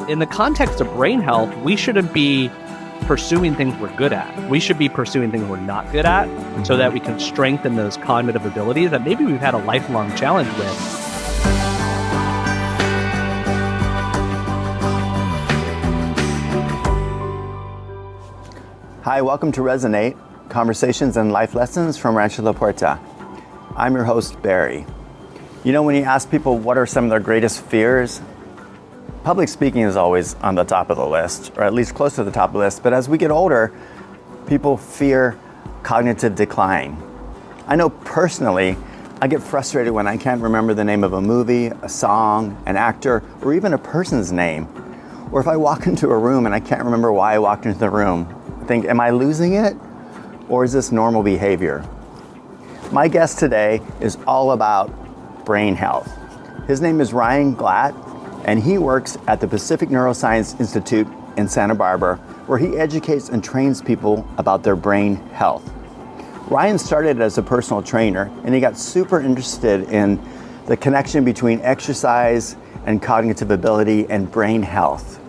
in the context of brain health, we shouldn't be pursuing things we're good at. We should be pursuing things we're not good at so that we can strengthen those cognitive abilities that maybe we've had a lifelong challenge with. Hi, welcome to Resonate, Conversations and Life Lessons from Rancho La Puerta. I'm your host, Barry. You know, when you ask people what are some of their greatest fears, public speaking is always on the top of the list, or at least close to the top of the list. But as we get older, people fear cognitive decline. I know personally, I get frustrated when I can't remember the name of a movie, a song, an actor, or even a person's name. Or if I walk into a room and I can't remember why I walked into the room, I think, am I losing it? Or is this normal behavior? My guest today is all about brain health. His name is Ryan Glatt, and he works at the Pacific Neuroscience Institute in Santa Barbara, where he educates and trains people about their brain health. Ryan started as a personal trainer, and he got super interested in the connection between exercise and cognitive ability and brain health.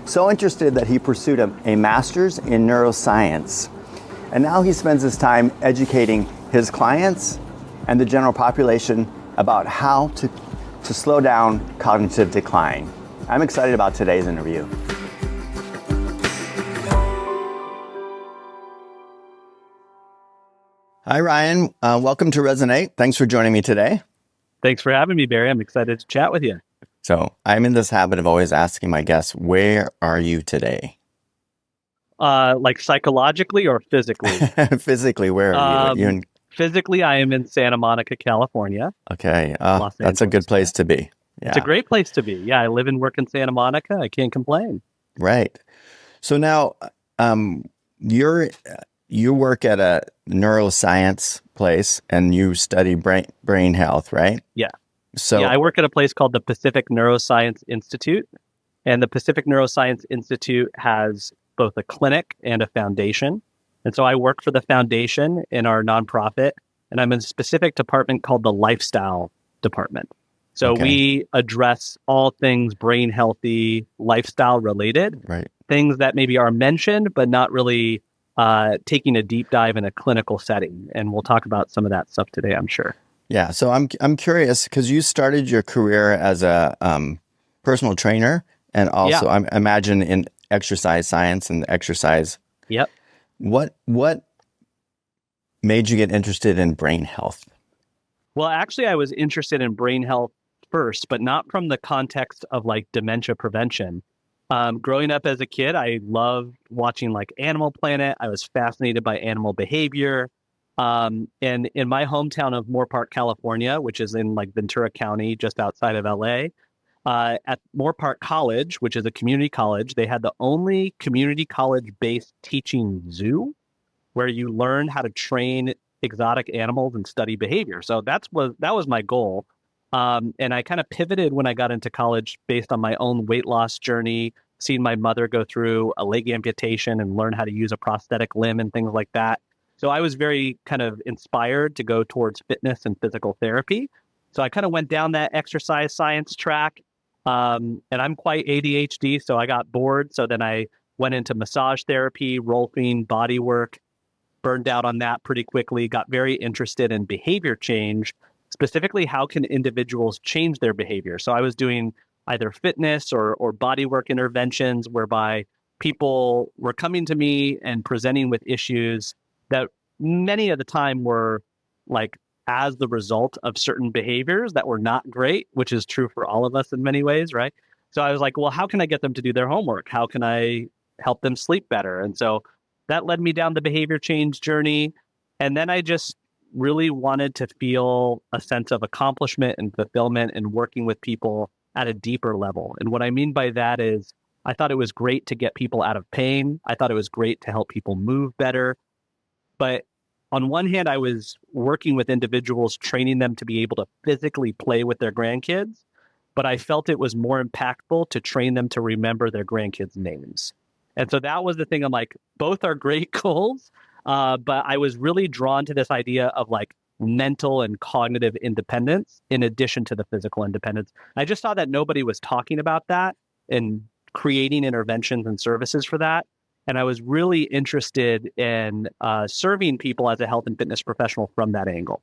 So interested that he pursued a master's in neuroscience. And now he spends his time educating his clients and the general population about how to slow down cognitive decline. I'm excited about today's interview. Hi, Ryan. Welcome to Resonate. Thanks for joining me today. Thanks for having me, Barry. I'm excited to chat with you. So I'm in this habit of always asking my guests, where are you today? Like psychologically or physically? Physically, where are you? Physically, I am in Santa Monica, California. Okay, that's a good place to be. Yeah. It's a great place to be. Yeah, I live and work in Santa Monica. I can't complain. Right. So now, you work at a neuroscience place and you study brain health, right? Yeah. So yeah, I work at a place called the Pacific Neuroscience Institute, and the Pacific Neuroscience Institute has both a clinic and a foundation. And so I work for the foundation in our nonprofit, and I'm in a specific department called the lifestyle department. So we address all things brain healthy, lifestyle related, right. Things that maybe are mentioned, but not really taking a deep dive in a clinical setting. And we'll talk about some of that stuff today, I'm sure. Yeah. So I'm curious because you started your career as a personal trainer and also I imagine in exercise science and exercise. Yep. What made you get interested in brain health? Well, actually, I was interested in brain health first, but not from the context of like dementia prevention. Growing up as a kid, I loved watching like Animal Planet. I was fascinated by animal behavior. And in my hometown of Moorpark, California, which is in like Ventura County, just outside of LA, at Moorpark College, which is a community college, they had the only community college-based teaching zoo where you learn how to train exotic animals and study behavior. So that was my goal. And I kind of pivoted when I got into college based on my own weight loss journey, seeing my mother go through a leg amputation and learn how to use a prosthetic limb and things like that. So I was very kind of inspired to go towards fitness and physical therapy. So I kind of went down that exercise science track. And I'm quite ADHD, so I got bored. So then I went into massage therapy, rolfing, body work, burned out on that pretty quickly, got very interested in behavior change, specifically how can individuals change their behavior. So I was doing either fitness or body work interventions whereby people were coming to me and presenting with issues that many of the time were like as the result of certain behaviors that were not great, which is true for all of us in many ways, right? So I was like, well, how can I get them to do their homework? How can I help them sleep better? And so that led me down the behavior change journey. And then I just really wanted to feel a sense of accomplishment and fulfillment in working with people at a deeper level. And what I mean by that is I thought it was great to get people out of pain. I thought it was great to help people move better. But on one hand, I was working with individuals, training them to be able to physically play with their grandkids. But I felt it was more impactful to train them to remember their grandkids' names. And so that was the thing. I'm like, both are great goals. But I was really drawn to this idea of like mental and cognitive independence in addition to the physical independence. I just saw that nobody was talking about that. And creating interventions and services for that. And I was really interested in serving people as a health and fitness professional from that angle.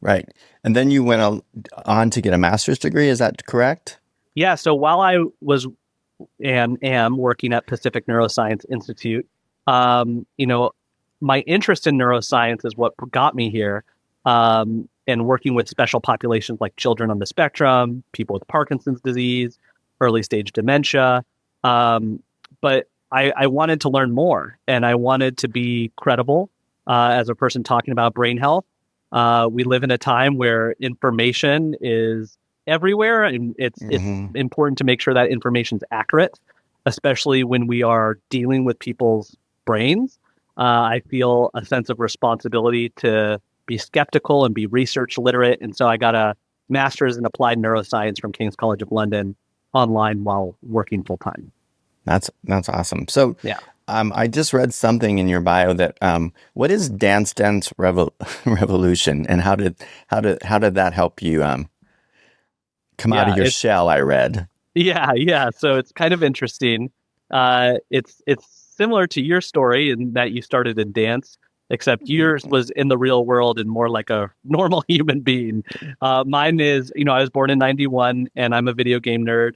Right. And then you went on to get a master's degree. Is that correct? Yeah. So while I was and am working at Pacific Neuroscience Institute, my interest in neuroscience is what got me here. And working with special populations like children on the spectrum, people with Parkinson's disease, early stage dementia. But I wanted to learn more, and I wanted to be credible as a person talking about brain health. We live in a time where information is everywhere, and it's important to make sure that information is accurate, especially when we are dealing with people's brains. I feel a sense of responsibility to be skeptical and be research literate, and so I got a master's in applied neuroscience from King's College of London online while working full time. That's awesome. So yeah. I just read something in your bio that what is Dance Revolution, and how did that help you come out of your shell? I read. Yeah. So it's kind of interesting. It's similar to your story in that you started in dance, except yours was in the real world and more like a normal human being. Mine is, I was born in 91 and I'm a video game nerd.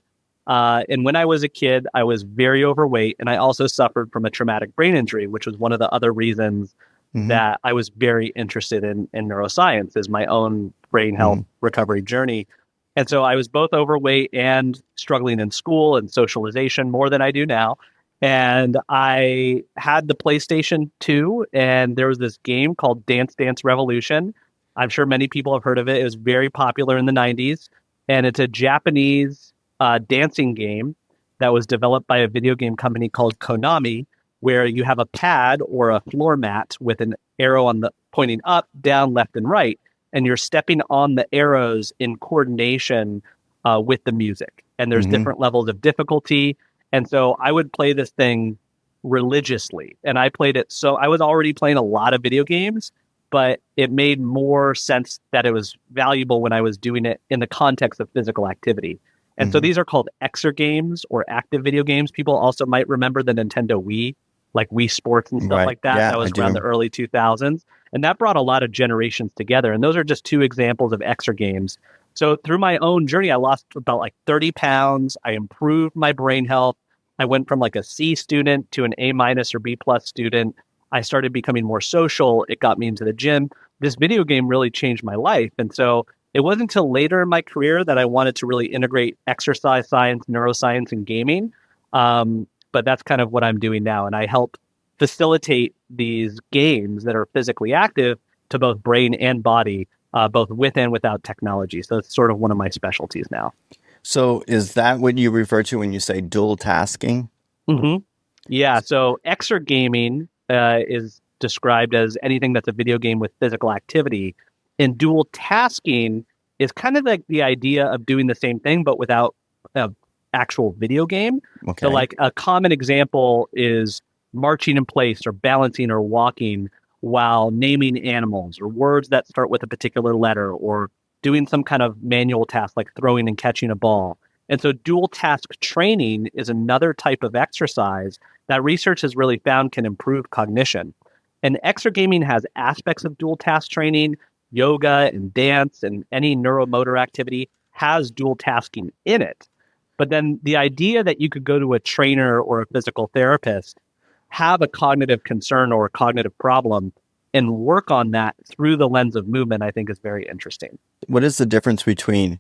And when I was a kid, I was very overweight, and I also suffered from a traumatic brain injury, which was one of the other reasons that I was very interested in neuroscience, is my own brain health recovery journey. And so I was both overweight and struggling in school and socialization more than I do now. And I had the PlayStation 2, and there was this game called Dance Revolution. I'm sure many people have heard of it. It was very popular in the 90s, and it's a Japanese dancing game that was developed by a video game company called Konami, where you have a pad or a floor mat with an arrow on the pointing up, down, left, and right, and you're stepping on the arrows in coordination with the music. And there's different levels of difficulty. And so I would play this thing religiously, and I played it. So I was already playing a lot of video games, but it made more sense that it was valuable when I was doing it in the context of physical activity. And so these are called exergames or active video games. People also might remember the Nintendo Wii, like Wii Sports and stuff like that. That was around the early 2000s. And that brought a lot of generations together. And those are just two examples of exergames. So through my own journey, I lost about 30 pounds. I improved my brain health. I went from a C student to an A- or B+ student. I started becoming more social. It got me into the gym. This video game really changed my life. And so it wasn't until later in my career that I wanted to really integrate exercise science, neuroscience, and gaming. But that's kind of what I'm doing now. And I help facilitate these games that are physically active to both brain and body, both with and without technology. So it's sort of one of my specialties now. So is that what you refer to when you say dual tasking? Yeah. So exergaming is described as anything that's a video game with physical activity. And dual tasking is kind of like the idea of doing the same thing, but without an actual video game. Okay. So a common example is marching in place or balancing or walking while naming animals or words that start with a particular letter, or doing some kind of manual task like throwing and catching a ball. And so dual task training is another type of exercise that research has really found can improve cognition. And exergaming has aspects of dual task training. Yoga and dance and any neuromotor activity has dual tasking in it. But then the idea that you could go to a trainer or a physical therapist, have a cognitive concern or a cognitive problem, and work on that through the lens of movement, I think is very interesting. What is the difference between,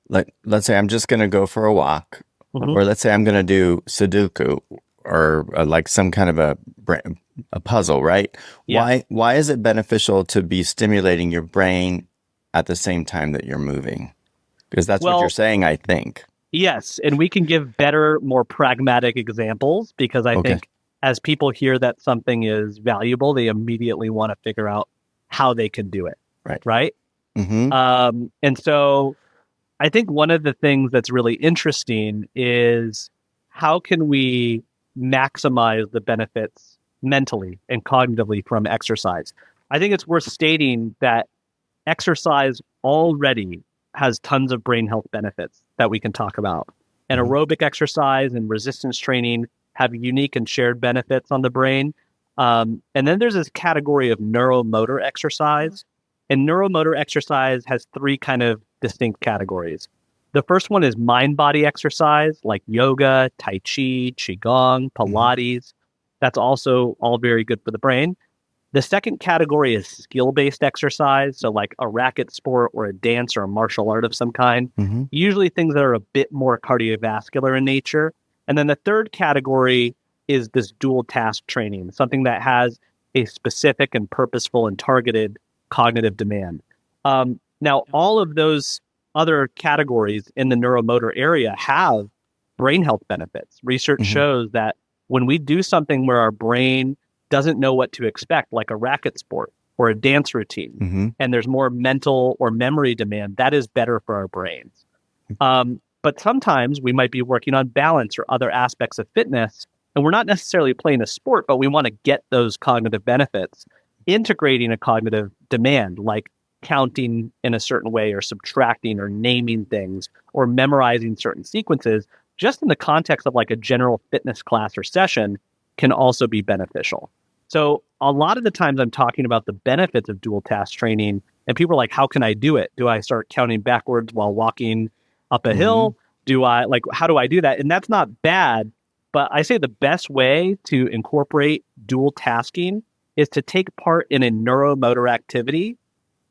let's say I'm just going to go for a walk, or let's say I'm going to do Sudoku, or some kind of a puzzle, right? Yeah. Why is it beneficial to be stimulating your brain at the same time that you're moving? Because that's what you're saying, I think. Yes, and we can give better, more pragmatic examples, because I think as people hear that something is valuable, they immediately want to figure out how they can do it. Right? And so I think one of the things that's really interesting is how can we maximize the benefits mentally and cognitively from exercise. I think it's worth stating that exercise already has tons of brain health benefits that we can talk about. And aerobic exercise and resistance training have unique and shared benefits on the brain. And then there's this category of neuromotor exercise. And neuromotor exercise has three kind of distinct categories. The first one is mind-body exercise, like yoga, tai chi, qigong, Pilates. That's also all very good for the brain. The second category is skill-based exercise, so like a racket sport or a dance or a martial art of some kind, usually things that are a bit more cardiovascular in nature. And then the third category is this dual task training, something that has a specific and purposeful and targeted cognitive demand. Now, all of those other categories in the neuromotor area have brain health benefits. Research shows that when we do something where our brain doesn't know what to expect, like a racket sport or a dance routine, and there's more mental or memory demand, that is better for our brains. But sometimes we might be working on balance or other aspects of fitness, and we're not necessarily playing a sport, but we want to get those cognitive benefits, integrating a cognitive demand, like counting in a certain way or subtracting or naming things or memorizing certain sequences, just in the context of like a general fitness class or session, can also be beneficial. So a lot of the times I'm talking about the benefits of dual task training, and people are like, how can I do it? Do I start counting backwards while walking up a hill? How do I do that? And that's not bad, but I say the best way to incorporate dual tasking is to take part in a neuromotor activity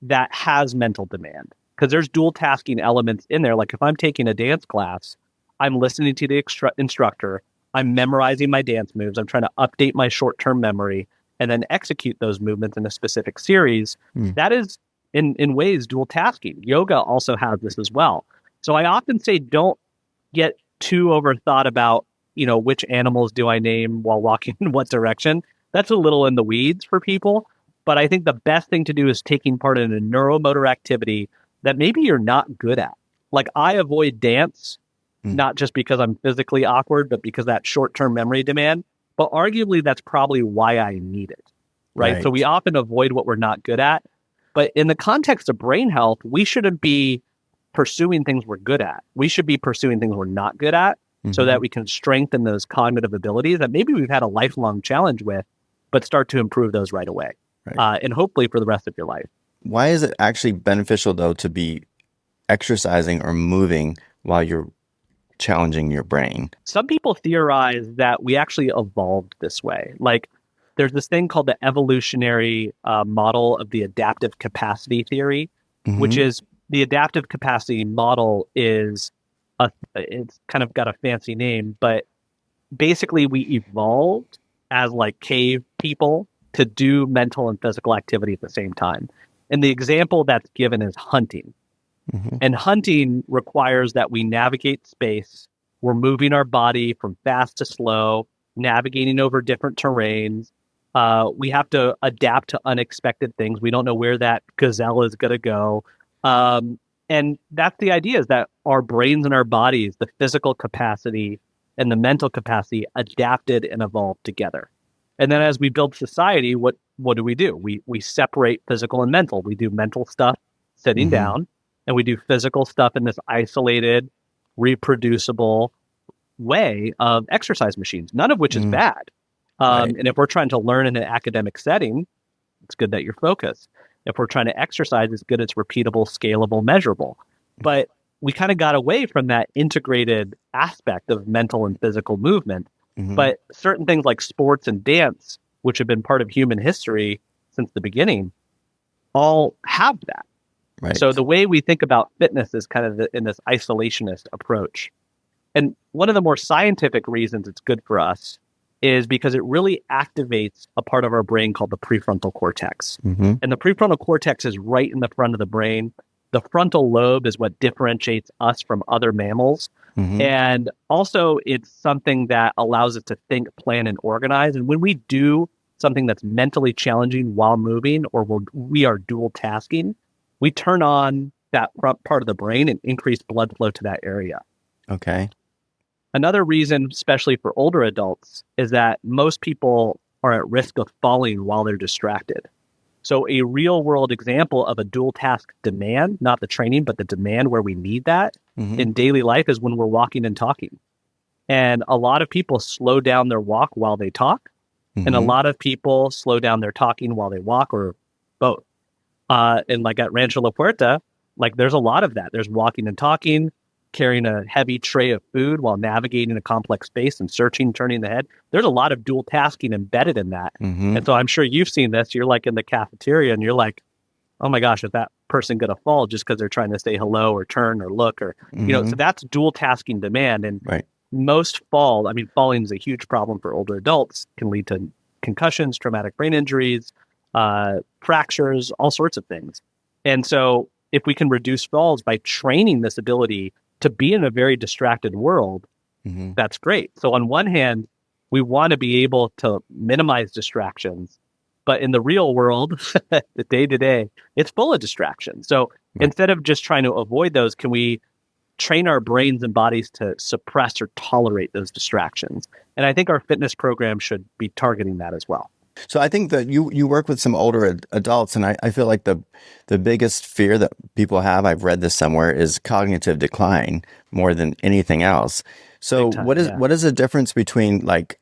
that has mental demand. Because there's dual tasking elements in there. Like if I'm taking a dance class, I'm listening to the instructor, I'm memorizing my dance moves, I'm trying to update my short-term memory, and then execute those movements in a specific series. That is, in ways, dual tasking. Yoga also has this as well. So I often say don't get too overthought about, which animals do I name while walking in what direction. That's a little in the weeds for people. But I think the best thing to do is taking part in a neuromotor activity that maybe you're not good at. Like I avoid dance, not just because I'm physically awkward, but because that short-term memory demand. But arguably, that's probably why I need it, right? So we often avoid what we're not good at. But in the context of brain health, we shouldn't be pursuing things we're good at. We should be pursuing things we're not good at so that we can strengthen those cognitive abilities that maybe we've had a lifelong challenge with, but start to improve those right away. And hopefully for the rest of your life. Why is it actually beneficial, though, to be exercising or moving while you're challenging your brain? Some people theorize that we actually evolved this way. Like there's this thing called the evolutionary model of the adaptive capacity theory, which is the adaptive capacity model is it's kind of got a fancy name, but basically we evolved as like cave people to do mental and physical activity at the same time. And the example that's given is hunting. And hunting requires that we navigate space. We're moving our body from fast to slow, navigating over different terrains. We have to adapt to unexpected things. We don't know where that gazelle is going to go. And that's the idea, is that our brains and our bodies, the physical capacity and the mental capacity, adapted and evolved together. And then as we build society, what do? We separate physical and mental. We do mental stuff sitting down, and we do physical stuff in this isolated, reproducible way of exercise machines, none of which is bad. And if we're trying to learn in an academic setting, it's good that you're focused. If we're trying to exercise, it's good it's repeatable, scalable, measurable. But we kind of got away from that integrated aspect of mental and physical movement. But certain things like sports and dance, which have been part of human history since the beginning, all have that. So the way we think about fitness is kind of in this isolationist approach. And one of the more scientific reasons it's good for us is because it really activates a part of our brain called the prefrontal cortex. And the prefrontal cortex is right in the front of the brain. The frontal lobe is what differentiates us from other mammals. And also it's something that allows us to think, plan, and organize. And when we do something that's mentally challenging while moving, or we are dual tasking, we turn on that front part of the brain and increase blood flow to that area. Another reason, especially for older adults, is that most people are at risk of falling while they're distracted. So a real world example of a dual task demand, not the training, but the demand where we need that in daily life is when we're walking and talking. And a lot of people slow down their walk while they talk. And a lot of people slow down their talking while they walk, or both. And like at Rancho La Puerta, like there's a lot of that. There's walking and talking, carrying a heavy tray of food while navigating a complex space and searching, turning the head. There's a lot of dual tasking embedded in that. And so I'm sure you've seen this. You're like in the cafeteria and you're like, oh my gosh, is that person going to fall just because they're trying to say hello or turn or look or, you know, so that's dual tasking demand. And most fall, I mean, falling is a huge problem for older adults, can lead to concussions, traumatic brain injuries, fractures, all sorts of things. And so if we can reduce falls by training this ability to be in a very distracted world, that's great. So on one hand, we want to be able to minimize distractions, but in the real world, the day to day, it's full of distractions. So instead of just trying to avoid those, can we train our brains and bodies to suppress or tolerate those distractions? And I think our fitness program should be targeting that as well. So I think that you work with some older adults, and I feel like the biggest fear that people have, I've read this somewhere, is cognitive decline more than anything else. So what is the difference between like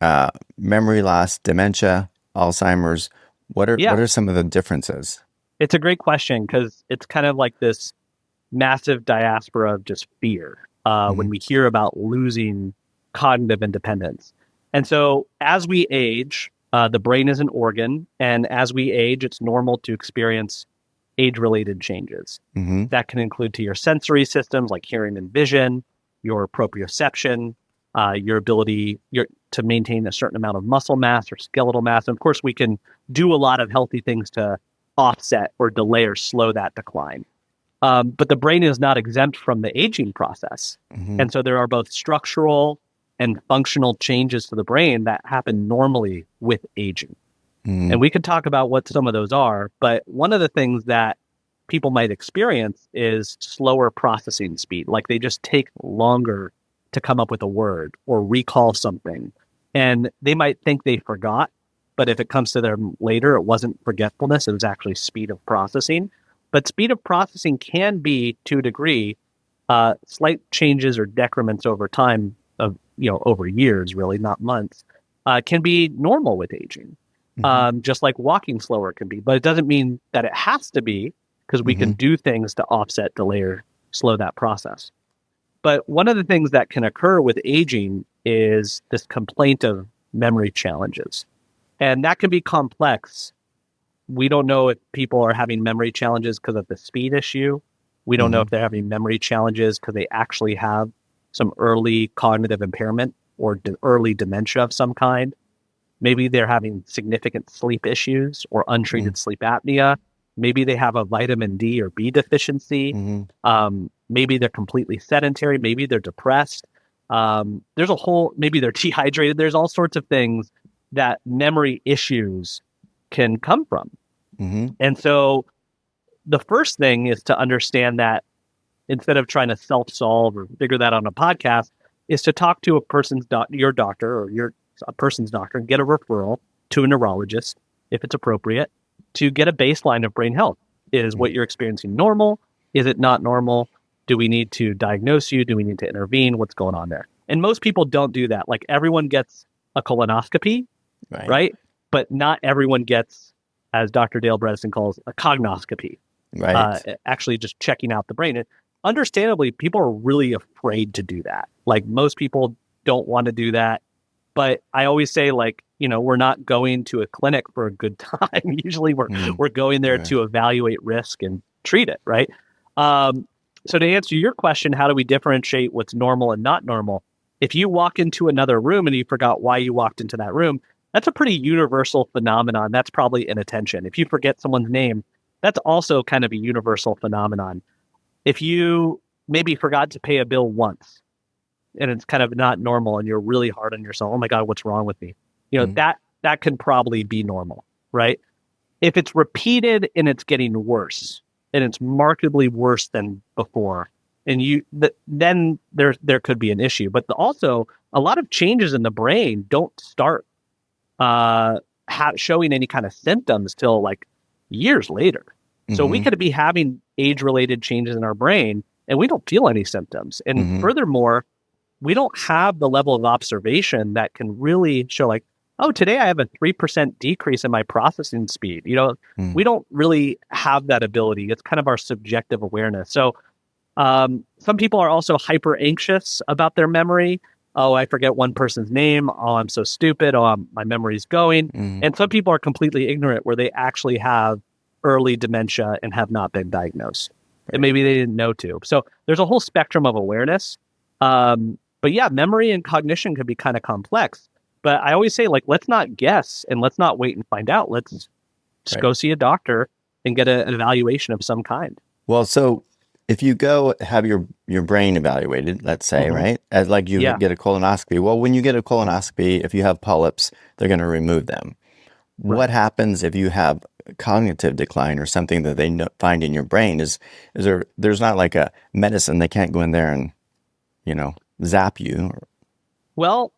memory loss, dementia, Alzheimer's? What are some of the differences? It's a great question because it's kind of like this massive diaspora of just fear when we hear about losing cognitive independence. And so as we age, the brain is an organ, and as we age, it's normal to experience age-related changes. That can include to your sensory systems like hearing and vision, your proprioception, your ability to maintain a certain amount of muscle mass or skeletal mass. And of course, we can do a lot of healthy things to offset or delay or slow that decline. But the brain is not exempt from the aging process. And so there are both structural and functional changes to the brain that happen normally with aging. And we could talk about what some of those are, but one of the things that people might experience is slower processing speed. Like they just take longer to come up with a word or recall something. And they might think they forgot, but if it comes to them later, it wasn't forgetfulness, it was actually speed of processing. But speed of processing can be, to a degree, slight changes or decrements over time of, over years, really, not months, can be normal with aging. Just like walking slower can be. But it doesn't mean that it has to be, because we can do things to offset, delay, or slow that process. But one of the things that can occur with aging is this complaint of memory challenges. And that can be complex. We don't know if people are having memory challenges because of the speed issue. We don't know if they're having memory challenges because they actually have some early cognitive impairment or early dementia of some kind. Maybe they're having significant sleep issues or untreated sleep apnea. Maybe they have a vitamin D or B deficiency. Maybe they're completely sedentary. Maybe they're depressed. Maybe they're dehydrated. There's all sorts of things that memory issues can come from. And so the first thing is to understand that instead of trying to self-solve or figure that on a podcast, is to talk to your doctor or a person's doctor and get a referral to a neurologist, if it's appropriate, to get a baseline of brain health. Is what you're experiencing normal? Is it not normal? Do we need to diagnose you? Do we need to intervene? What's going on there? And most people don't do that. Like everyone gets a colonoscopy, right? But not everyone gets, as Dr. Dale Bredesen calls, a cognoscopy. Actually just checking out the brain. And understandably, people are really afraid to do that. Like most people don't want to do that. But I always say, we're not going to a clinic for a good time. Usually we're going there to evaluate risk and treat it, right? So to answer your question, how do we differentiate what's normal and not normal? If you walk into another room and you forgot why you walked into that room, that's a pretty universal phenomenon. That's probably inattention. If you forget someone's name, that's also kind of a universal phenomenon. If you maybe forgot to pay a bill once and it's kind of not normal and you're really hard on yourself, oh my God, what's wrong with me? That can probably be normal, right? If it's repeated and it's getting worse and it's markedly worse than before, and then there could be an issue. But also a lot of changes in the brain don't start showing any kind of symptoms till years later. So we could be having age-related changes in our brain and we don't feel any symptoms. And furthermore, we don't have the level of observation that can really show like, oh, today I have a 3% decrease in my processing speed. We don't really have that ability. It's kind of our subjective awareness. So some people are also hyper anxious about their memory. Oh, I forget one person's name. Oh, I'm so stupid. Oh, my memory's going. And some people are completely ignorant where they actually have early dementia and have not been diagnosed. And maybe they didn't know to. So there's a whole spectrum of awareness. But yeah, memory and cognition can be kind of complex. But I always say, like, let's not guess and let's not wait and find out. Let's just go see a doctor and get an evaluation of some kind. Well, so if you go have your brain evaluated, let's say, right, as like you get a colonoscopy. Well, when you get a colonoscopy, if you have polyps, they're going to remove them. Right. What happens if you have cognitive decline or something that they find in your brain? There's not like a medicine they can't go in there and zap you? Well,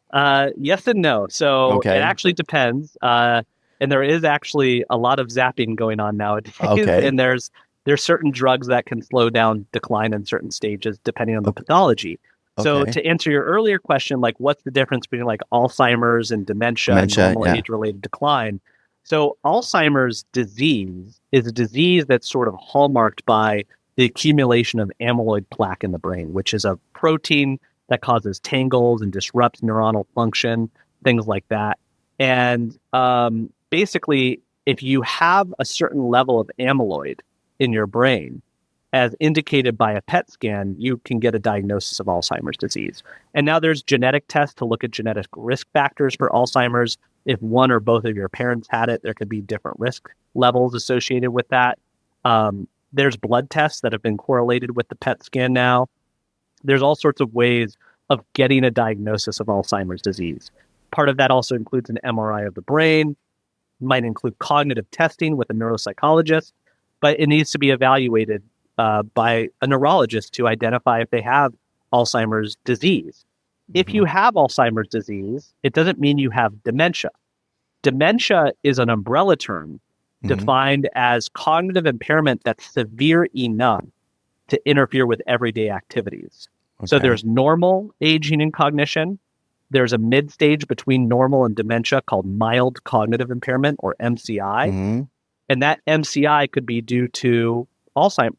yes and no. So it actually depends. And there is actually a lot of zapping going on nowadays. And there's certain drugs that can slow down decline in certain stages depending on the pathology. So to answer your earlier question, like what's the difference between like Alzheimer's and dementia and normal age-related decline? So Alzheimer's disease is a disease that's sort of hallmarked by the accumulation of amyloid plaque in the brain, which is a protein that causes tangles and disrupts neuronal function, things like that. And basically, if you have a certain level of amyloid in your brain, as indicated by a PET scan, you can get a diagnosis of Alzheimer's disease. And now there's genetic tests to look at genetic risk factors for Alzheimer's. If one or both of your parents had it, there could be different risk levels associated with that. There's blood tests that have been correlated with the PET scan now. There's all sorts of ways of getting a diagnosis of Alzheimer's disease. Part of that also includes an MRI of the brain, might include cognitive testing with a neuropsychologist, but it needs to be evaluated by a neurologist to identify if they have Alzheimer's disease. If you have Alzheimer's disease, it doesn't mean you have dementia. Dementia is an umbrella term defined as cognitive impairment that's severe enough to interfere with everyday activities. So there's normal aging and cognition. There's a mid-stage between normal and dementia called mild cognitive impairment, or MCI. And that MCI could be due to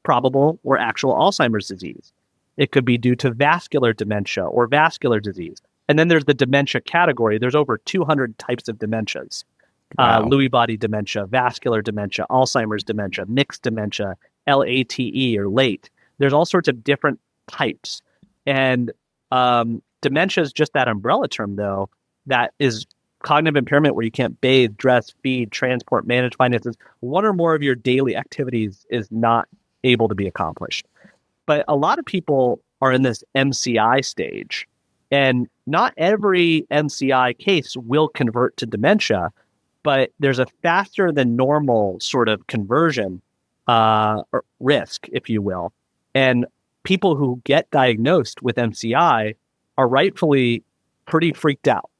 probable or actual Alzheimer's disease. It could be due to vascular dementia or vascular disease. And then there's the dementia category. There's over 200 types of dementias. Lewy body dementia, vascular dementia, Alzheimer's dementia, mixed dementia, LATE or late. There's all sorts of different types. And dementia is just that umbrella term, though, that is cognitive impairment where you can't bathe, dress, feed, transport, manage finances. One or more of your daily activities is not able to be accomplished. But a lot of people are in this MCI stage, and not every MCI case will convert to dementia, but there's a faster than normal sort of conversion or risk, if you will. And people who get diagnosed with MCI are rightfully pretty freaked out.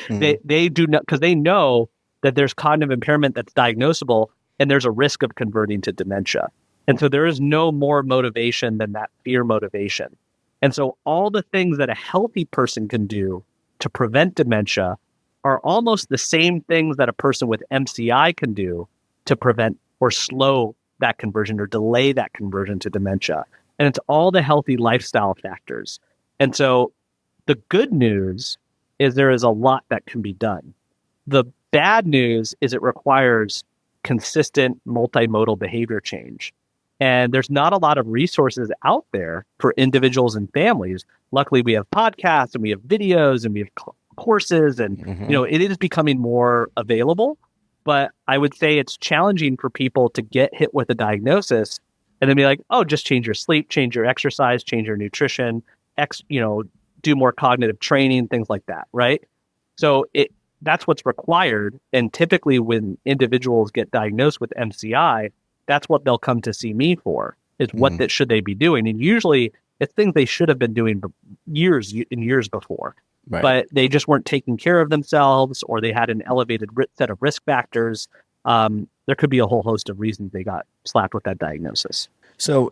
They do not, because they know that there's cognitive impairment that's diagnosable and there's a risk of converting to dementia. And so there is no more motivation than that fear motivation. And so all the things that a healthy person can do to prevent dementia are almost the same things that a person with MCI can do to prevent or slow that conversion or delay that conversion to dementia. And it's all the healthy lifestyle factors. And so the good news is there is a lot that can be done. The bad news is it requires consistent multimodal behavior change. And there's not a lot of resources out there for individuals and families. Luckily, we have podcasts and we have videos and we have courses and, it is becoming more available. But I would say it's challenging for people to get hit with a diagnosis and then be like, oh, just change your sleep, change your exercise, change your nutrition, do more cognitive training, things like that, right? So that's what's required. And typically when individuals get diagnosed with MCI, that's what they'll come to see me for, is what that should they be doing. And usually it's things they should have been doing years and years before. Right. But they just weren't taking care of themselves, or they had an elevated set of risk factors. there could be a whole host of reasons they got slapped with that diagnosis. So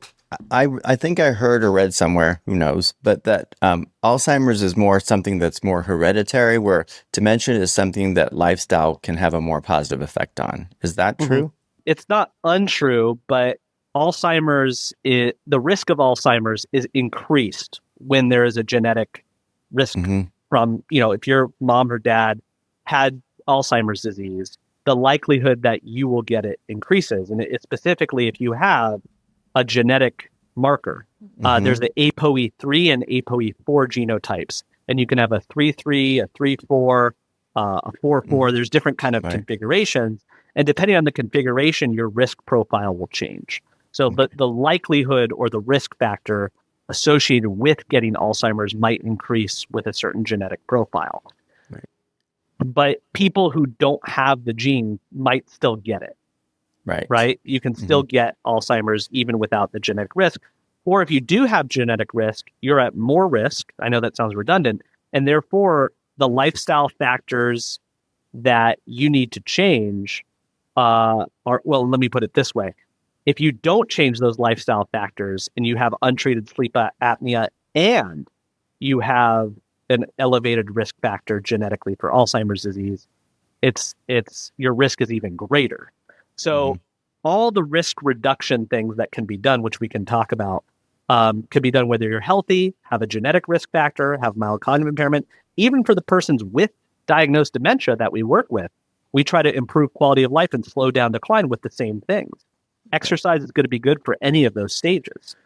I think I heard or read somewhere, who knows, but that Alzheimer's is more something that's more hereditary, where dementia is something that lifestyle can have a more positive effect on. Is that true? It's not untrue, but the risk of Alzheimer's is increased when there is a genetic risk from, if your mom or dad had Alzheimer's disease, the likelihood that you will get it increases. And it's specifically if you have a genetic marker. There's the ApoE3 and ApoE4 genotypes, and you can have a 3-3, a 3-4, a 4-4. There's different kind of configurations, and depending on the configuration, your risk profile will change. So the likelihood or the risk factor associated with getting Alzheimer's might increase with a certain genetic profile. Right. But people who don't have the gene might still get it. Right. You can still get Alzheimer's even without the genetic risk. Or if you do have genetic risk, you're at more risk. I know that sounds redundant. And therefore, the lifestyle factors that you need to change let me put it this way. If you don't change those lifestyle factors and you have untreated sleep apnea and you have an elevated risk factor genetically for Alzheimer's disease, it's your risk is even greater. So all the risk reduction things that can be done, which we can talk about, can be done whether you're healthy, have a genetic risk factor, have mild cognitive impairment. Even for the persons with diagnosed dementia that we work with, we try to improve quality of life and slow down decline with the same things. Exercise is going to be good for any of those stages.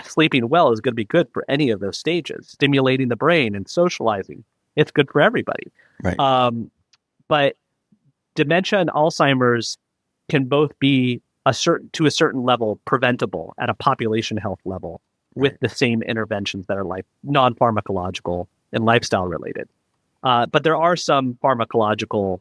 Sleeping well is going to be good for any of those stages. Stimulating the brain and socializing, it's good for everybody. Right. But dementia and Alzheimer's can both be to a certain level preventable at a population health level with the same interventions that are like non-pharmacological and lifestyle related. But there are some pharmacological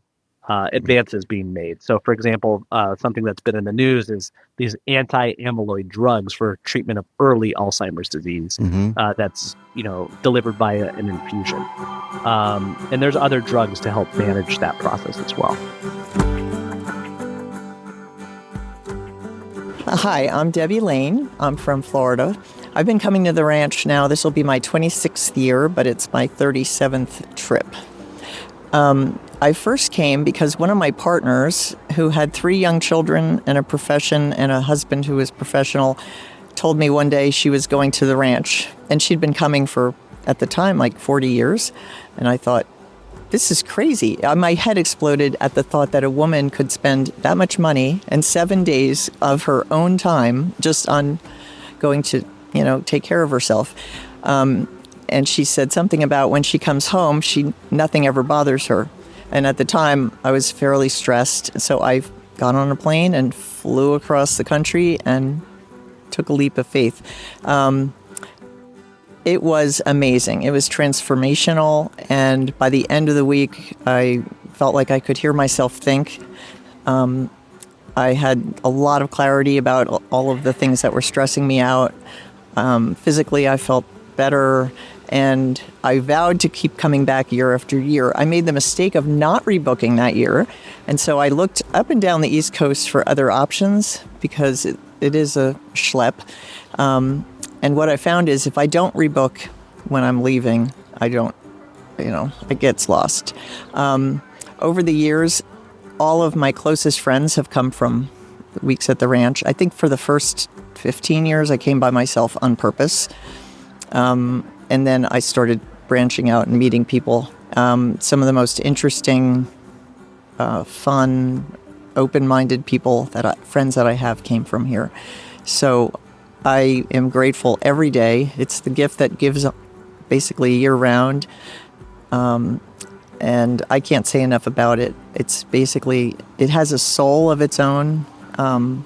advances being made. So, for example, something that's been in the news is these anti-amyloid drugs for treatment of early Alzheimer's disease. That's delivered by an infusion, and there's other drugs to help manage that process as well. Hi, I'm Debbie Lane. I'm from Florida. I've been coming to the ranch now. This will be my 26th year, but it's my 37th trip. I first came because one of my partners, who had 3 young children and a profession and a husband who was professional, told me one day she was going to the ranch. And she'd been coming for, at the time, like 40 years. And I thought, this is crazy. My head exploded at the thought that a woman could spend that much money and 7 days of her own time just on going to, take care of herself. And she said something about when she comes home, nothing ever bothers her. And at the time, I was fairly stressed. So I got on a plane and flew across the country and took a leap of faith. It was amazing. It was transformational. And by the end of the week, I felt like I could hear myself think. I had a lot of clarity about all of the things that were stressing me out. Physically, I felt better. And I vowed to keep coming back year after year. I made the mistake of not rebooking that year. And so I looked up and down the East Coast for other options because it is a schlep. And what I found is if I don't rebook when I'm leaving, it gets lost. Over the years, all of my closest friends have come from weeks at the ranch. I think for the first 15 years, I came by myself on purpose. And then I started branching out and meeting people. Some of the most interesting, fun, open-minded friends that I have came from here. So I am grateful every day. It's the gift that gives basically year-round. And I can't say enough about it. It's basically, it has a soul of its own. And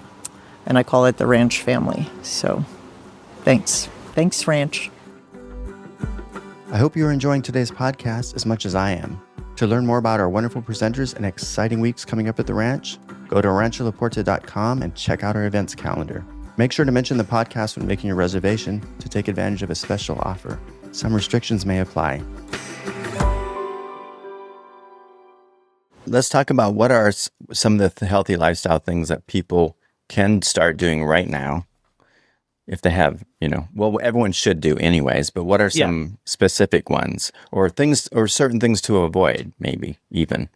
I call it the Ranch family. So thanks. Thanks, Ranch. I hope you're enjoying today's podcast as much as I am. To learn more about our wonderful presenters and exciting weeks coming up at the ranch, go to rancholaporta.com and check out our events calendar. Make sure to mention the podcast when making your reservation to take advantage of a special offer. Some restrictions may apply. let's talk about what are some of the healthy lifestyle things that people can start doing right now if they have, well, everyone should do anyways, but what are some specific ones or things or certain things to avoid, maybe even?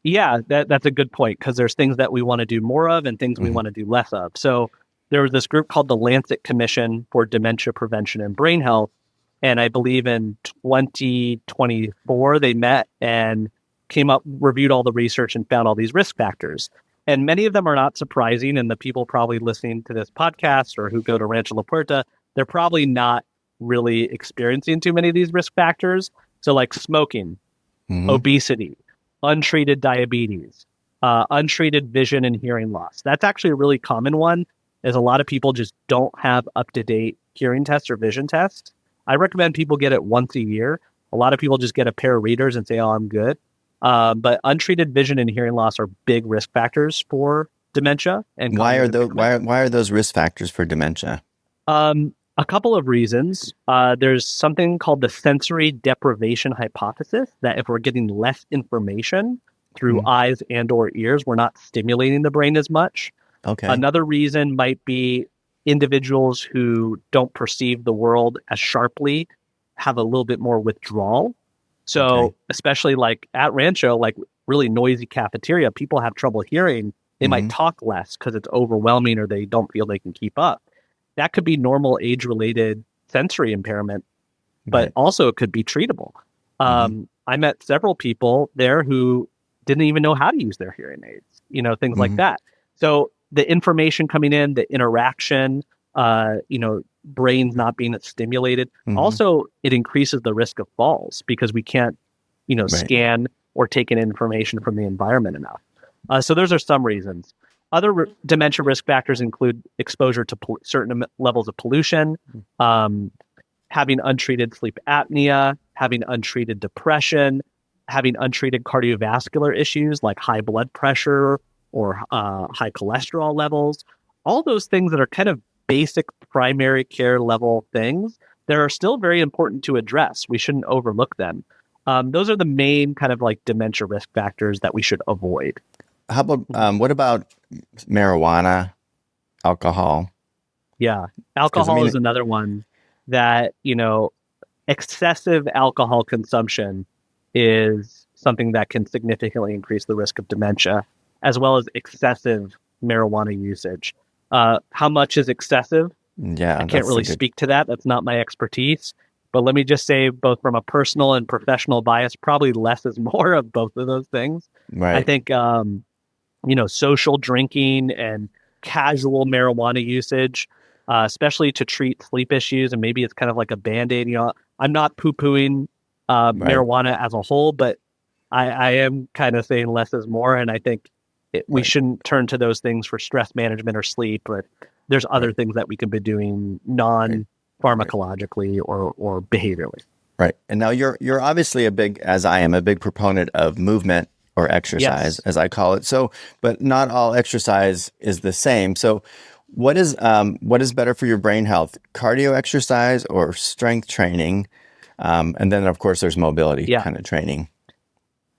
Yeah, that's a good point, because there's things that we want to do more of and things we want to do less of. So there was this group called the Lancet Commission for Dementia Prevention and Brain Health. And I believe in 2024, they met and reviewed all the research and found all these risk factors. And many of them are not surprising. And the people probably listening to this podcast or who go to Rancho La Puerta, they're probably not really experiencing too many of these risk factors. So like smoking, obesity, untreated diabetes, untreated vision and hearing loss. That's actually a really common one, is a lot of people just don't have up-to-date hearing tests or vision tests. I recommend people get it once a year. A lot of people just get a pair of readers and say, oh, I'm good. But untreated vision and hearing loss are big risk factors for dementia. And why are those risk factors for dementia? A couple of reasons. There's something called the sensory deprivation hypothesis, that if we're getting less information through eyes and or ears, we're not stimulating the brain as much. Okay. Another reason might be individuals who don't perceive the world as sharply have a little bit more withdrawal. So especially like at Rancho, like really noisy cafeteria, people have trouble hearing. They might talk less because it's overwhelming or they don't feel they can keep up. That could be normal age-related sensory impairment, but also it could be treatable. I met several people there who didn't even know how to use their hearing aids, things like that. So the information coming in, the interaction, brains not being stimulated. Also, it increases the risk of falls because we can't, scan or take in information from the environment enough. So those are some reasons. Other dementia risk factors include exposure to certain levels of pollution, having untreated sleep apnea, having untreated depression, having untreated cardiovascular issues like high blood pressure or high cholesterol levels. All those things that are kind of basic primary care level things that are still very important to address. We shouldn't overlook them. Those are the main kind of like dementia risk factors that we should avoid. How about, what about marijuana, alcohol? Yeah. Alcohol is another one that, excessive alcohol consumption is something that can significantly increase the risk of dementia, as well as excessive marijuana usage. How much is excessive? Yeah, I can't really speak to that. That's not my expertise. But let me just say, both from a personal and professional bias, probably less is more of both of those things. Right. I think, social drinking and casual marijuana usage, especially to treat sleep issues, and maybe it's kind of like a Band-Aid. I'm not poo-pooing marijuana as a whole, but I am kind of saying less is more, and I think we shouldn't turn to those things for stress management or sleep, but there's other things that we can be doing non-pharmacologically or behaviorally. Right. And now you're obviously as I am, a big proponent of movement or exercise, as I call it. So, but not all exercise is the same. So what is better for your brain health, cardio exercise or strength training? And then of course there's mobility kind of training.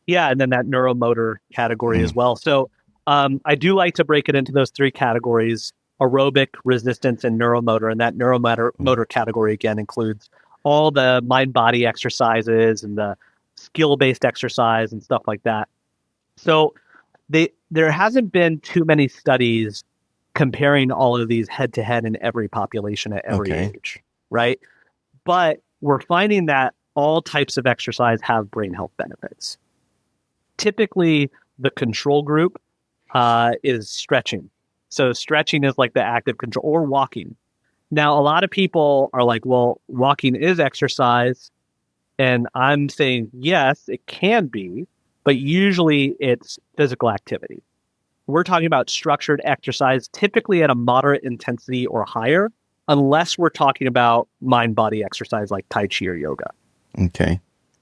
Yeah. And then that neuromotor category as well. So I do like to break it into those three categories: aerobic, resistance, and neuromotor. And that neuromotor category again includes all the mind-body exercises and the skill-based exercise and stuff like that. So there hasn't been too many studies comparing all of these head-to-head in every population at every age, right? But we're finding that all types of exercise have brain health benefits. Typically, the control group is stretching. So stretching is like the active control, or walking. Now, a lot of people are like, well, walking is exercise. And I'm saying, yes, it can be, but usually it's physical activity. We're talking about structured exercise, typically at a moderate intensity or higher, unless we're talking about mind-body exercise like Tai Chi or yoga. Okay.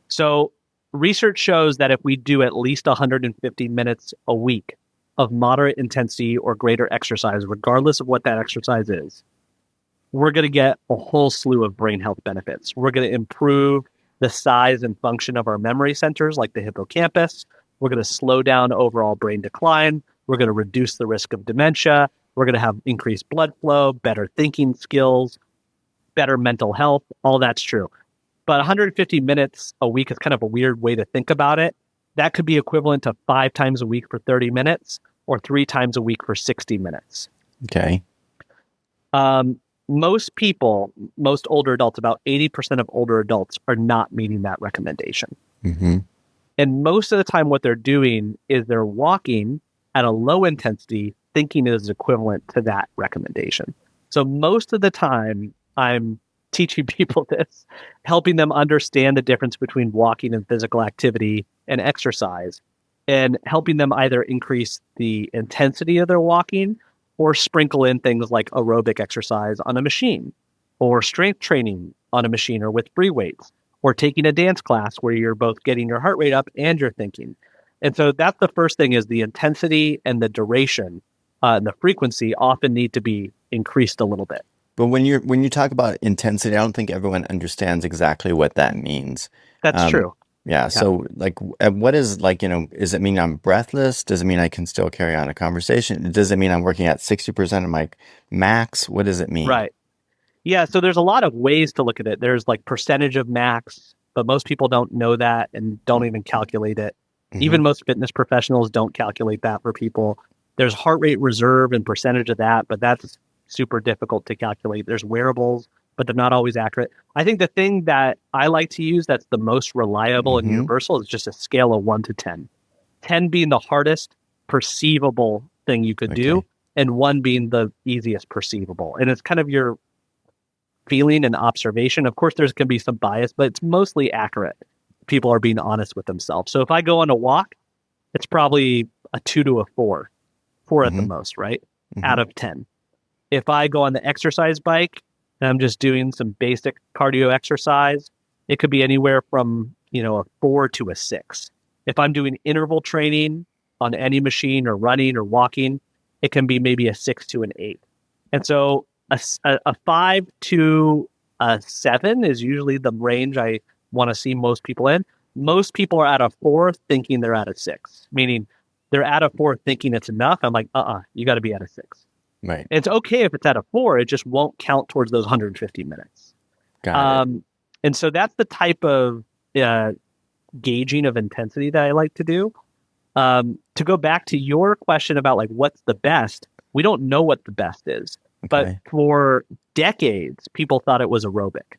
So research shows that if we do at least 150 minutes a week of moderate intensity or greater exercise, regardless of what that exercise is, we're going to get a whole slew of brain health benefits. We're going to improve the size and function of our memory centers like the hippocampus. We're going to slow down overall brain decline. We're going to reduce the risk of dementia. We're going to have increased blood flow, better thinking skills, better mental health. All that's true. But 150 minutes a week is kind of a weird way to think about it. That could be equivalent to 5 times a week for 30 minutes or 3 times a week for 60 minutes. Okay. Most people, most older adults, about 80% of older adults are not meeting that recommendation. Mm-hmm. And most of the time what they're doing is they're walking at a low intensity, thinking is equivalent to that recommendation. So most of the time I'm teaching people this, helping them understand the difference between walking and physical activity and exercise, and helping them either increase the intensity of their walking or sprinkle in things like aerobic exercise on a machine, or strength training on a machine or with free weights, or taking a dance class where you're both getting your heart rate up and you're thinking. And so that's the first thing, is the intensity and the duration and the frequency often need to be increased a little bit. But when you talk about intensity, I don't think everyone understands exactly what that means. That's true. Yeah. So like, what is like, does it mean I'm breathless? Does it mean I can still carry on a conversation? Does it mean I'm working at 60% of my max? What does it mean? Right. Yeah. So there's a lot of ways to look at it. There's like percentage of max, but most people don't know that and don't even calculate it. Mm-hmm. Even most fitness professionals don't calculate that for people. There's heart rate reserve and percentage of that, but that's super difficult to calculate. There's wearables, but they're not always accurate. I think the thing that I like to use that's the most reliable and universal is just a scale of 1 to 10. 10 being the hardest perceivable thing you could do, and 1 being the easiest perceivable. And it's kind of your feeling and observation. Of course, there's going to be some bias, but it's mostly accurate. People are being honest with themselves. So if I go on a walk, it's probably a 2 to a 4 at the most, right? Out of 10. If I go on the exercise bike and I'm just doing some basic cardio exercise, it could be anywhere from, a 4 to a 6. If I'm doing interval training on any machine or running or walking, it can be maybe a 6 to an 8. And so a 5 to a 7 is usually the range I want to see most people in. Most people are at a 4 thinking they're at a 6, meaning they're at a 4 thinking it's enough. I'm like, you got to be at a 6. Right. It's okay if it's at a 4, it just won't count towards those 150 minutes. Got it. And so that's the type of gauging of intensity that I like to do. To go back to your question about like what's the best, we don't know what the best is. Okay. But for decades, people thought it was aerobic.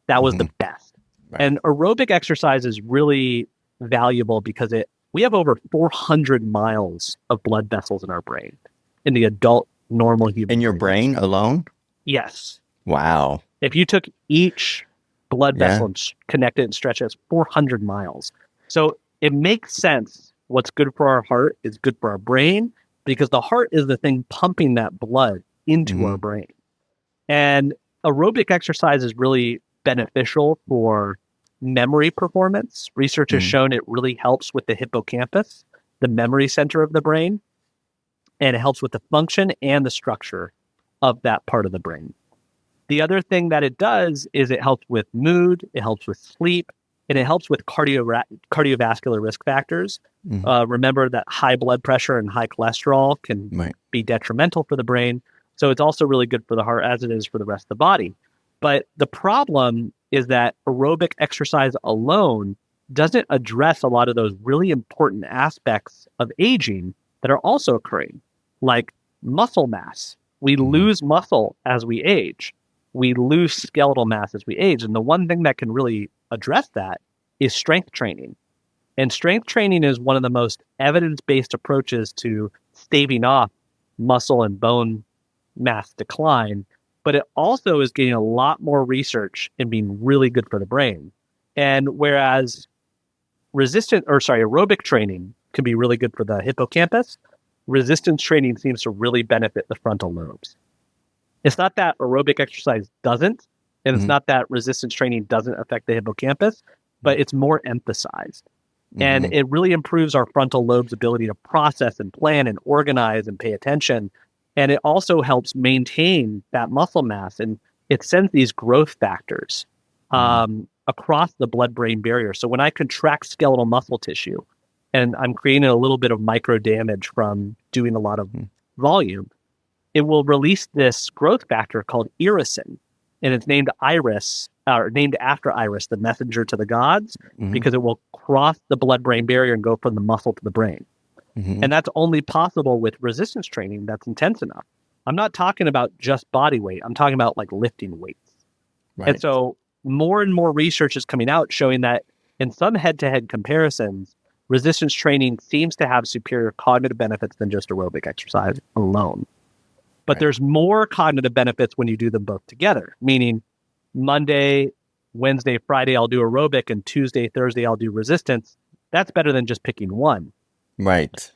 That was the best. Right. And aerobic exercise is really valuable because we have over 400 miles of blood vessels in our brain, in the adult normal human. In your brain alone? Yes. Wow. If you took each blood vessel and connected and stretched it, it's 400 miles. So it makes sense. What's good for our heart is good for our brain, because the heart is the thing pumping that blood into our brain. And aerobic exercise is really beneficial for memory performance. Research has shown it really helps with the hippocampus, the memory center of the brain, and it helps with the function and the structure of that part of the brain. The other thing that it does is it helps with mood, it helps with sleep, and it helps with cardiovascular risk factors. Remember that high blood pressure and high cholesterol can be detrimental for the brain. So it's also really good for the heart, as it is for the rest of the body. But the problem is that aerobic exercise alone doesn't address a lot of those really important aspects of aging that are also occurring, like muscle mass. We lose muscle as we age. We lose skeletal mass as we age. And the one thing that can really address that is strength training. And strength training is one of the most evidence-based approaches to staving off muscle and bone mass decline. But it also is getting a lot more research and being really good for the brain. And whereas aerobic training can be really good for the hippocampus, resistance training seems to really benefit the frontal lobes. It's not that aerobic exercise doesn't, and it's not that resistance training doesn't affect the hippocampus, but it's more emphasized. And it really improves our frontal lobe's ability to process and plan and organize and pay attention. And it also helps maintain that muscle mass. And it sends these growth factors across the blood-brain barrier. So when I contract skeletal muscle tissue, and I'm creating a little bit of micro damage from doing a lot of volume, it will release this growth factor called irisin, and it's named Iris, or named after Iris, the messenger to the gods, because it will cross the blood-brain barrier and go from the muscle to the brain. And that's only possible with resistance training that's intense enough. I'm not talking about just body weight. I'm talking about like lifting weights. Right. And so more and more research is coming out showing that in some head-to-head comparisons, resistance training seems to have superior cognitive benefits than just aerobic exercise alone. But there's more cognitive benefits when you do them both together, meaning Monday, Wednesday, Friday, I'll do aerobic, and Tuesday, Thursday, I'll do resistance. That's better than just picking one. Right.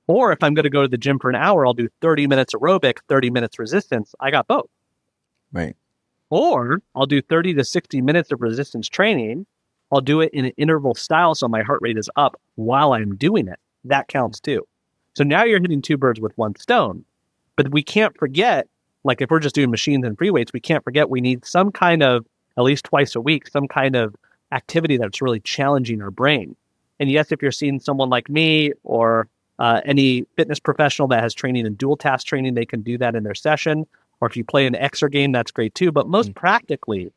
Or if I'm going to go to the gym for an hour, I'll do 30 minutes aerobic, 30 minutes resistance. I got both. Right. Or I'll do 30 to 60 minutes of resistance training. I'll do it in an interval style so my heart rate is up while I'm doing it. That counts too. So now you're hitting two birds with one stone. But we can't forget, like if we're just doing machines and free weights, we can't forget we need some kind of, at least twice a week, some kind of activity that's really challenging our brain. And yes, if you're seeing someone like me or any fitness professional that has training in dual task training, they can do that in their session. Or if you play an exer game, that's great too. But most practically,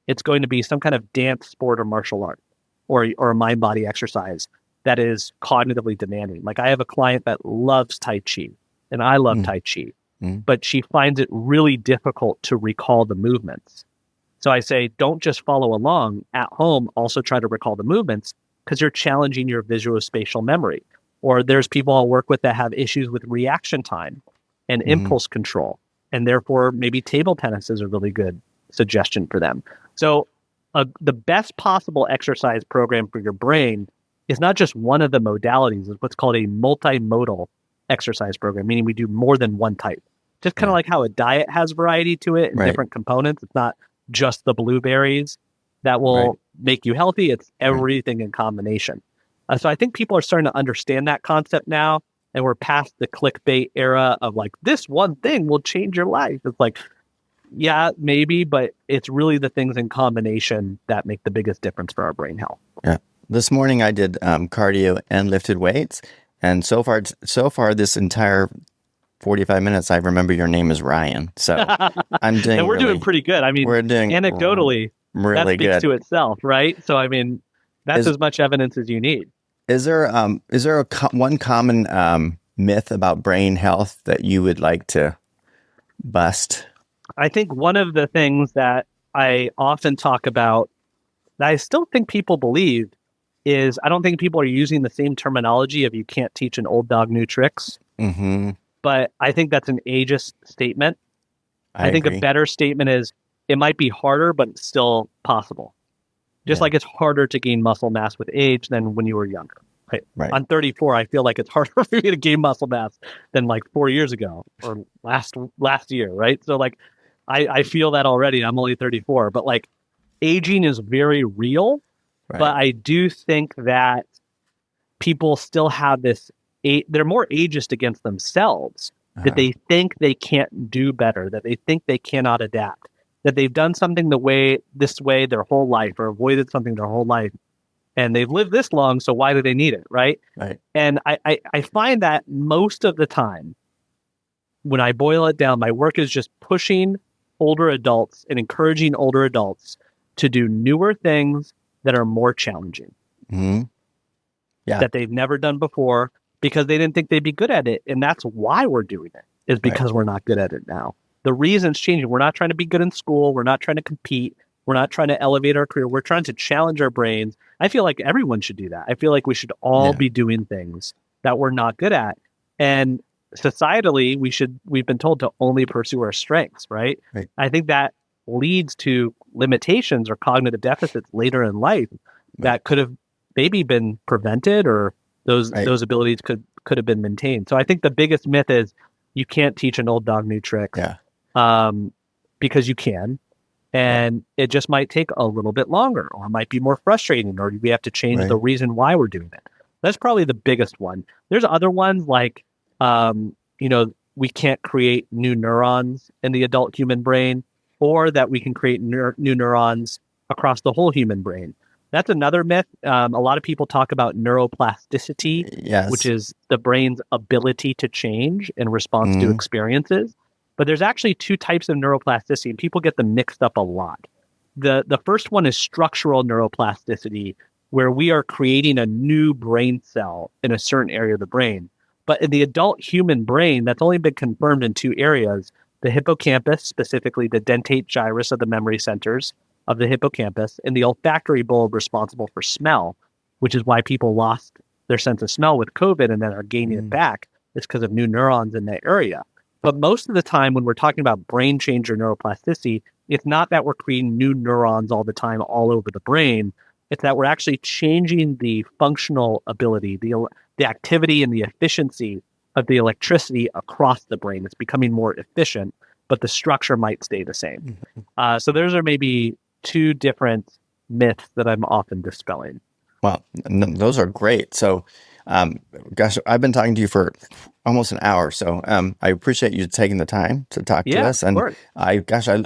it's going to be some kind of dance, sport, or martial art, or a mind-body exercise that is cognitively demanding. Like I have a client that loves Tai Chi, and I love Tai Chi, but she finds it really difficult to recall the movements. So I say, don't just follow along at home. Also try to recall the movements because you're challenging your visuospatial memory. Or there's people I'll work with that have issues with reaction time and impulse control. And therefore, maybe table tennis is a really good suggestion for them. So the best possible exercise program for your brain is not just one of the modalities. It's what's called a multimodal exercise program, meaning we do more than one type. Just kind of like how a diet has variety to it and different components. It's not just the blueberries that will make you healthy. It's everything in combination. So I think people are starting to understand that concept now, and we're past the clickbait era of like, this one thing will change your life. It's like, yeah, maybe, but it's really the things in combination that make the biggest difference for our brain health. Yeah. This morning I did cardio and lifted weights. And so far, this entire 45 minutes, I remember your name is Ryan. So I'm doing. And we're doing pretty good. I mean, we're doing anecdotally, really that speaks good to itself, right? So I mean, that's as much evidence as you need. Is there one common myth about brain health that you would like to bust? I think one of the things that I often talk about that I still think people believe is I don't think people are using the same terminology of you can't teach an old dog new tricks. But I think that's an ageist statement. I think agree. a better statement is it might be harder, but it's still possible. Just like it's harder to gain muscle mass with age than when you were younger. Right. I'm 34. I feel like it's harder for me to gain muscle mass than like 4 years ago or last year, right? So like I feel that already. I'm only 34, but like aging is very real. Right. But I do think that people still have this, they're more ageist against themselves, that they think they can't do better, that they think they cannot adapt, that they've done something this way their whole life or avoided something their whole life. And they've lived this long, so why do they need it, right? Right. And I find that most of the time, when I boil it down, my work is just pushing older adults and encouraging older adults to do newer things that are more challenging, that they've never done before because they didn't think they'd be good at it. And that's why we're doing it, is because we're not good at it now. The reason's changing. We're not trying to be good in school. We're not trying to compete. We're not trying to elevate our career. We're trying to challenge our brains. I feel like everyone should do that. I feel like we should all be doing things that we're not good at. And societally, we've been told to only pursue our strengths, right? I think that leads to limitations or cognitive deficits later in life that could have maybe been prevented, or those abilities could have been maintained. So I think the biggest myth is you can't teach an old dog new tricks, because you can. And it just might take a little bit longer, or it might be more frustrating, or we have to change the reason why we're doing it. That's probably the biggest one. There's other ones like, we can't create new neurons in the adult human brain, or that we can create new neurons across the whole human brain. That's another myth. A lot of people talk about neuroplasticity, Yes. which is the brain's ability to change in response to experiences. But there's actually two types of neuroplasticity, and people get them mixed up a lot. The first one is structural neuroplasticity, where we are creating a new brain cell in a certain area of the brain. But in the adult human brain, that's only been confirmed in two areas: the hippocampus, specifically the dentate gyrus of the memory centers of the hippocampus, and the olfactory bulb responsible for smell, which is why people lost their sense of smell with COVID and then are gaining it back. It's because of new neurons in that area. But most of the time, when we're talking about brain change or neuroplasticity, it's not that we're creating new neurons all the time all over the brain. It's that we're actually changing the functional ability, the activity and the efficiency of the electricity across the brain. It's becoming more efficient, but the structure might stay the same. So those are maybe two different myths that I'm often dispelling. Well, those are great. So, gosh, I've been talking to you for almost an hour. So I appreciate you taking the time to talk to us. And I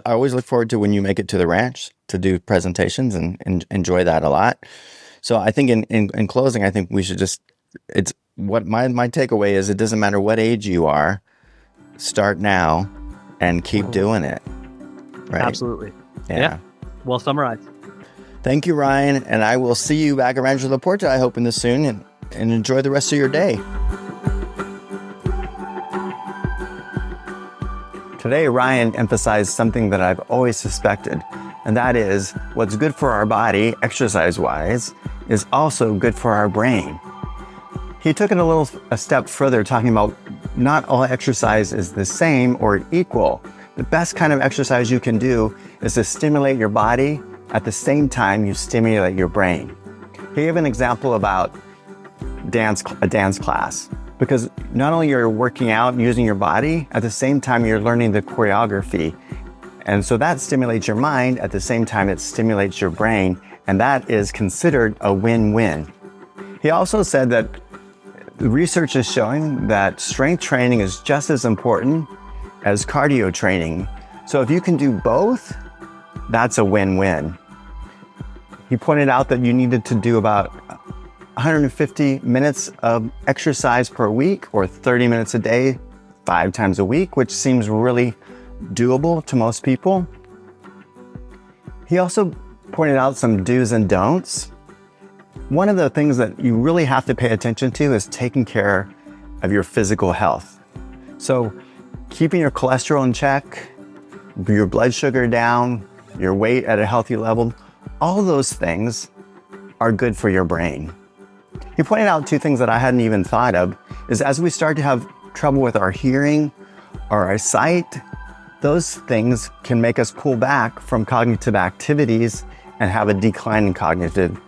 always look forward to when you make it to the ranch to do presentations and enjoy that a lot. So I think in closing, I think we should it's what my takeaway is: it doesn't matter what age you are, start now and keep doing it. Right? Absolutely. Yeah. Well summarized. Thank you, Ryan. And I will see you back at Rancho La Puerta, I hope, in this soon, and enjoy the rest of your day. Today, Ryan emphasized something that I've always suspected, and that is what's good for our body, exercise-wise, is also good for our brain. He took it a step further, talking about not all exercise is the same or equal. The best kind of exercise you can do is to stimulate your body at the same time you stimulate your brain. He gave an example about a dance class, because not only you're working out and using your body, at the same time you're learning the choreography. And so that stimulates your mind, at the same time it stimulates your brain, and that is considered a win-win. He also said that the research is showing that strength training is just as important as cardio training. So if you can do both, that's a win-win. He pointed out that you needed to do about 150 minutes of exercise per week, or 30 minutes a day, 5 times a week, which seems really doable to most people. He also pointed out some do's and don'ts. One of the things that you really have to pay attention to is taking care of your physical health. So keeping your cholesterol in check, your blood sugar down, your weight at a healthy level, all those things are good for your brain. He pointed out 2 things that I hadn't even thought of, is as we start to have trouble with our hearing or our sight, those things can make us pull back from cognitive activities and have a decline in cognitive.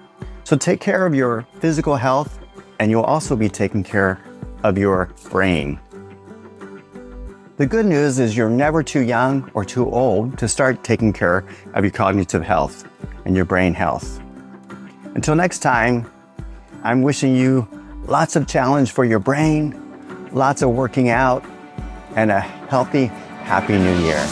So take care of your physical health, and you'll also be taking care of your brain. The good news is you're never too young or too old to start taking care of your cognitive health and your brain health. Until next time, I'm wishing you lots of challenge for your brain, lots of working out, and a healthy, happy new year.